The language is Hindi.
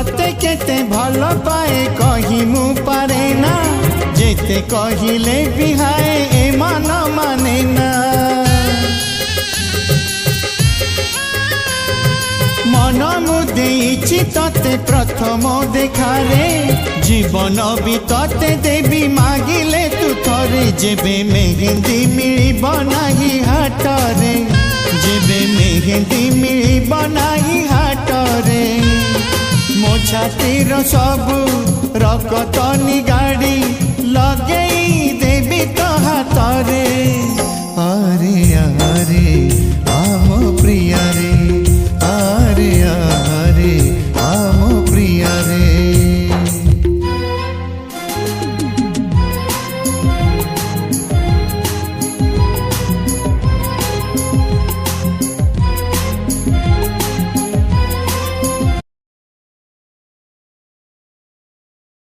तते केते भल पाए कही मु पारे ना जेते कहिले बिहाए ए मन माने ना मन मुदेइछि तते प्रथम देखारे जीवन भी तते देवी मागिले तू थरे जेबे मेहंदी मिलिब नाही हाटरे जेबे मेहंदी मिलिब नाही हाटरे मो छातीर सबु रकत निगाड़ी लगेई देवी तो हाथरे।